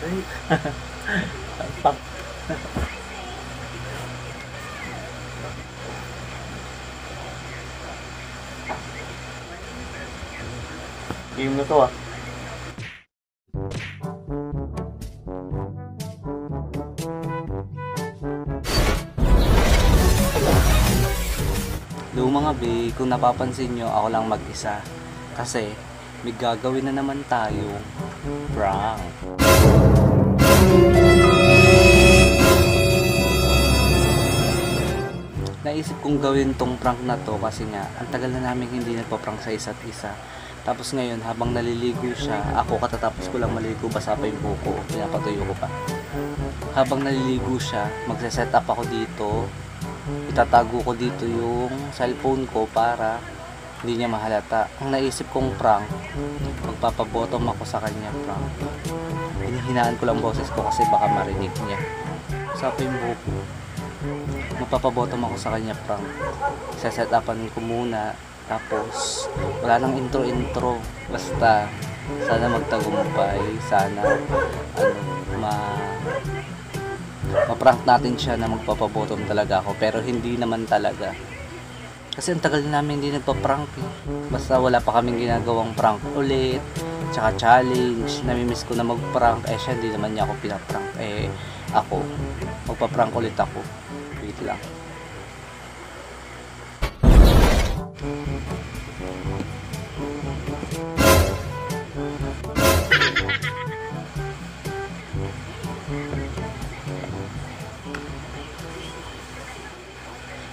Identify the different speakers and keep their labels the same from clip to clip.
Speaker 1: Ay. Pang. Game na to ah.
Speaker 2: Hello mga be, kung napapansin nyo, ako lang mag-isa. Kasi, may gagawin na naman tayong prank. Naisip kong gawin tong prank na to kasi nga, ang tagal na namin hindi nagpa-prank sa isa't isa. Tapos ngayon, habang naliligo siya, ako katatapos ko lang maligo, basa pa yung buko, pinapatuyo ko pa. Habang naliligo siya, magse-set up ako dito. Itatago ko dito yung cellphone ko para hindi niya mahalata. Ang naisip kong prank, magpapabottom ako sa kanya prank. Hinihinaan ko lang boses ko kasi baka marinig niya. Sapa yung buko. Magpapabottom ako sa kanya prank. Set upan ko muna. Tapos wala nang intro. Basta sana magtagumpay. Sana ma-prank natin siya na magpapabottom talaga ako. Pero hindi naman talaga. Kasi ang tagal namin hindi nagpa-prank eh. Basta wala pa kaming ginagawang prank ulit. Tsaka challenge. Namimiss ko na mag-prank. Eh siya hindi naman niya ako pinaprank. Eh ako. Magpa-prank ulit ako. Wait lang.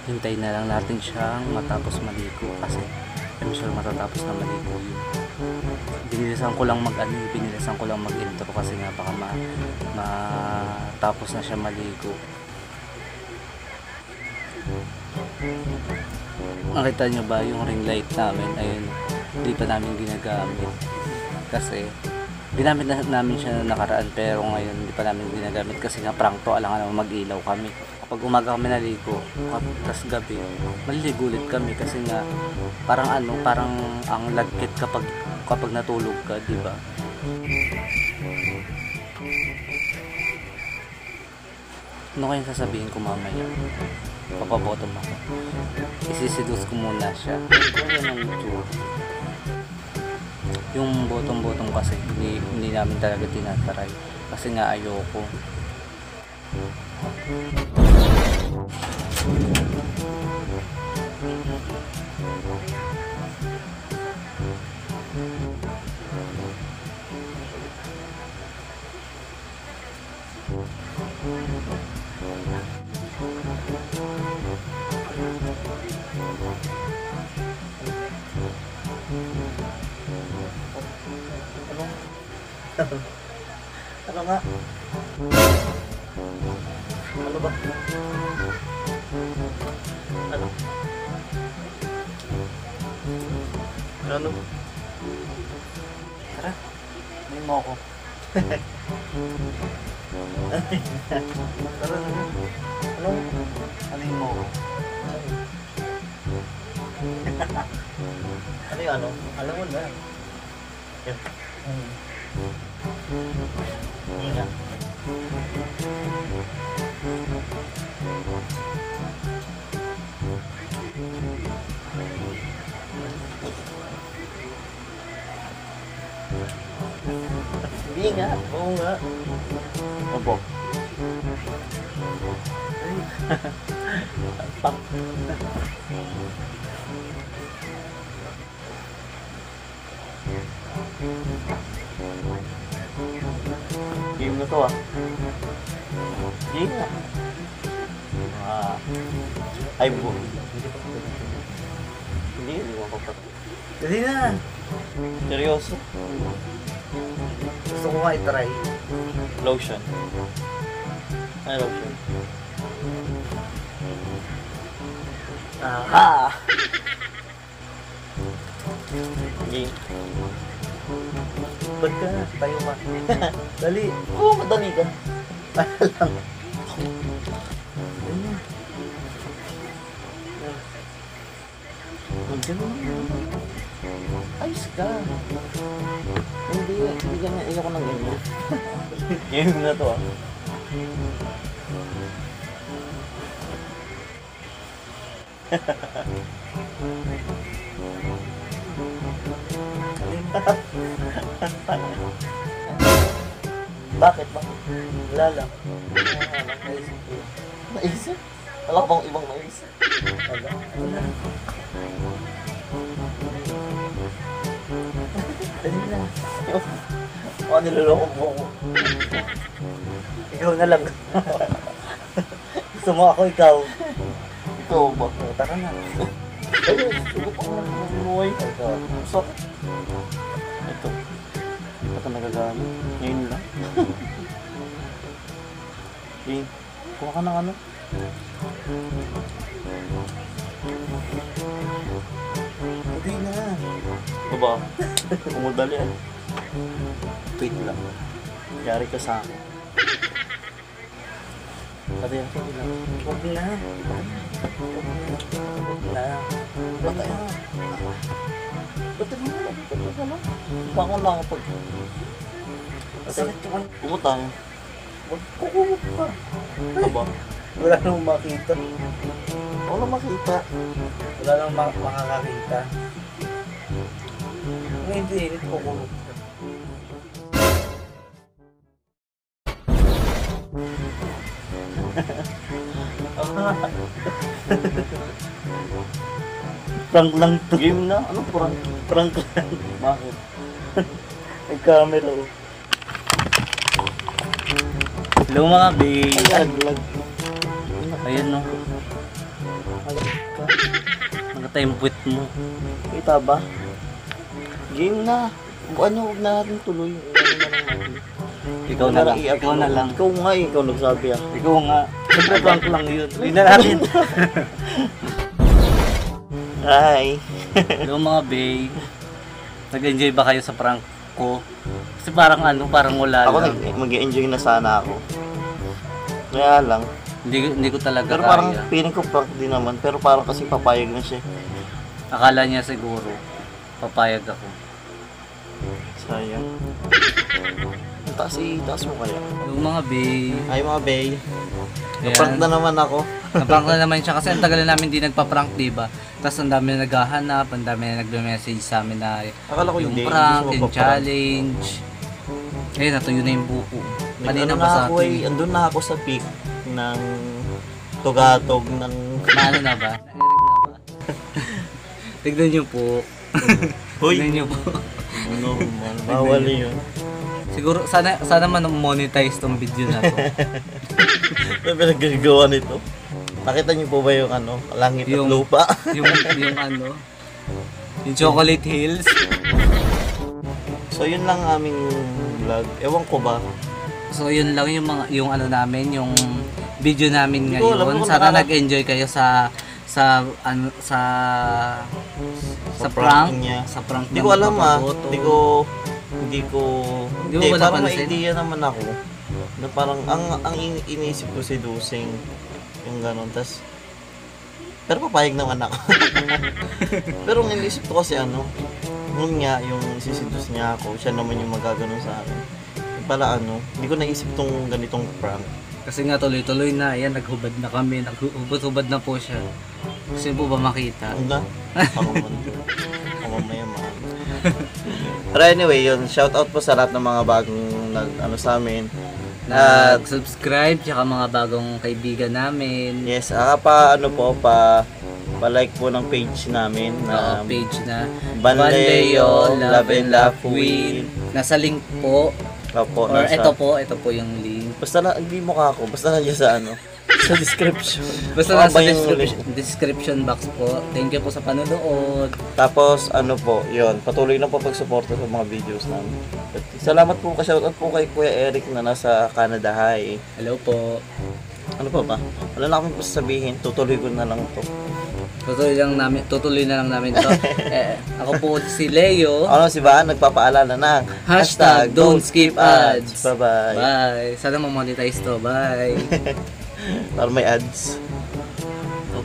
Speaker 2: Hintayin na lang natin siyang matapos maligo kasi I'm sure matatapos na maligo yun. Binilisan ko lang mag-intro kasi nga baka matapos na siya maligo. Nakita nyo ba yung ring light namin? Ayun, hindi pa namin ginagamit kasi ginamit na namin siya nakaraan pero ngayon hindi pa namin ginagamit kasi nga prank to, alangan naman mag-ilaw kami. Kapag umaga kami naligo, tapos gabi, maliligo ulit kami kasi nga parang ang lagkit kapag natulog ka, di ba? Ano kayang sasabihin ko mamaya? Papabottom ako. Isisidus ko muna siya. Yung bottom kasi hindi namin talaga tinataray kasi nga ayoko.
Speaker 1: Ano nga? Ano ba? Ano? Ano?
Speaker 2: Tara, hindi mo ako.
Speaker 1: Tara na. Ano?
Speaker 2: Ano mo ako?
Speaker 1: Ano yung ano? Alam mo na. Yan. Nga. Hindi nga. Oo nga.
Speaker 2: Opo.
Speaker 1: Ay. Pang. Game na to ah. Game na. Ay bu. Hindi mo papatay. Hindi na. Seryoso. Gusto ko nga i-try. Lotion. Ay, lotion. Aha! Game. Ba't ka? Tayo ka. Dali. Oo, madali ka. Alam. Ayos ka. Hindi ka nga. Ayoko ng ganyan. Game na to ah. Bakit? Wala lang. Naisip ko. Naisip? Wala bang ibang naisip? Wala. Wala. Dali na. Baka niloloko mo ako. Ikaw na lang. Gusto mo ako, ikaw. Ikaw ba? Taka na. Ayun, sugot ako ng buhay. Ito. Sakit. Ito. Ito ka nagagamit. Ngayon lang. Jane, kuha ka ng ano? Hindi na. Baba. Umudali ah. Wait lang. Yari ka sa akin. Sabi yan, sige lang. Huwag na. Huwag na. Bata yan. Bata mo lang. Bata ka lang. Baka lang kapag. Sakit ka man. Umot tayo. Kukumot ka. Baba. Wala nang makita. Wala makita. Wala nang makakakita. Ngayon hindi init, kukumot ka. Prank lang to. Game na? Ano prank? Prank lang. Bakit? May camera oh. Hello mga babe. Ayan, vlog. Ayan no. Naka-template mo. Kita ba? Game na. Ano, huwag na natin tuloy. Ikaw na lang. Ikaw na lang. Ikaw nga eh. Ikaw nagsabi ah. Ikaw nga. Siyempre prank lang yun. Hindi na natin. Hi. Hello mga babe. Nag-enjoy ba kayo sa prank ko? Kasi parang ano, parang wala
Speaker 3: Ako
Speaker 1: lang.
Speaker 3: mag-enjoy na sana ako. Kaya lang.
Speaker 2: Hindi ko talaga
Speaker 3: Pero
Speaker 2: kaya.
Speaker 3: parang feeling ko prank din naman. Pero parang kasi papayag na siya.
Speaker 2: Akala niya siguro papayag ako.
Speaker 3: Sayang. Taas mo kaya.
Speaker 2: Hello mga babe.
Speaker 3: Hi mga bay.
Speaker 2: Ayan.
Speaker 3: Na-prank na naman ako.
Speaker 2: Naprank na naman siya kasi ang tagal na namin hindi nagpa-prank, diba? Tapos ang dami na naghahanap, ang dami na nagbe-message sa amin na
Speaker 3: Akala ko
Speaker 2: yung
Speaker 3: hindi.
Speaker 2: prank,
Speaker 3: Gusto mo
Speaker 2: yung
Speaker 3: pa-prank.
Speaker 2: challenge. Ayun, natuyo na yung buko. Kanina
Speaker 3: Ano
Speaker 2: pa
Speaker 3: na
Speaker 2: sa
Speaker 3: ako
Speaker 2: atin.
Speaker 3: eh. Andun na ako sa peak ng tugatog ng...
Speaker 2: Maano na ba? Tignan niyo po.
Speaker 3: Hoy!
Speaker 2: Tignan niyo po.
Speaker 3: Ano man. Bawal yun.
Speaker 2: Siguro, sana man monetize tong video na to.
Speaker 3: Ano pinagagawa nito? Nakita niyo po ba yung ano? Langit at
Speaker 2: Yung-
Speaker 3: lupa?
Speaker 2: yung ano, yung Chocolate Hills.
Speaker 3: So yun lang aming vlog. Ewan ko ba?
Speaker 2: So yun lang yung mga yung ano namin, yung video namin
Speaker 3: Hindi ko alam
Speaker 2: ngayon.
Speaker 3: kung
Speaker 2: Sana
Speaker 3: nakaka-
Speaker 2: nag-enjoy kayo sa ano sa
Speaker 3: prank
Speaker 2: prank
Speaker 3: niya.
Speaker 2: sa prank
Speaker 3: Hindi
Speaker 2: ng
Speaker 3: ko alam ah.
Speaker 2: Papaboto.
Speaker 3: Hindi ko
Speaker 2: Hindi mo ba
Speaker 3: parang may
Speaker 2: napansin?
Speaker 3: idea naman ako. Na parang ang iniisip ko si Dusing yung gano'n. Pero papayag naman ako. Pero ang iniisip ko kasi ano, yun nga, yung sisidus niya ako, siya naman yung magaganon sa akin. Yung pala ano, hindi ko naisip tong ganitong prank.
Speaker 2: Kasi nga tuloy-tuloy na, ayan naghubad na kami, naghubad na po siya. Gusto niyo po ba makita?
Speaker 3: Ano? Ako man. Ako mamaya man. Pero anyway, yun, shoutout po sa lahat ng mga bagong ano sa amin. At
Speaker 2: Nag-subscribe, tsaka mga bagong kaibigan namin.
Speaker 3: yes, ano po, pa-like po ng page namin na
Speaker 2: Page na
Speaker 3: Banleo, Love and Laugh with.
Speaker 2: Nasa link po.
Speaker 3: Opo,
Speaker 2: Or
Speaker 3: nasa-
Speaker 2: ito po yung link.
Speaker 3: Basta na, hindi mukha ko, basta nandiyan sa ano, sa description.
Speaker 2: Basta
Speaker 3: Baka
Speaker 2: nasa
Speaker 3: ba yung
Speaker 2: description box po. Thank you po sa panonood.
Speaker 3: Tapos, ano po, yun, patuloy na po pag-suporta sa mga videos namin. At salamat po, ka-shoutout po kay Kuya Eric na nasa Canada. Hi.
Speaker 2: Hello po.
Speaker 3: Ano pa ba? Wala na akong sabihin, tutuloy ko na lang to.
Speaker 2: Tutuloy na lang namin to. Ako po si Leo.
Speaker 3: Ano si Van, nagpapaalala ng
Speaker 2: Hashtag don't skip ads.
Speaker 3: Bye-bye.
Speaker 2: Bye. Sana ma-monetize to. Bye.
Speaker 3: Para may ads.
Speaker 2: Oh,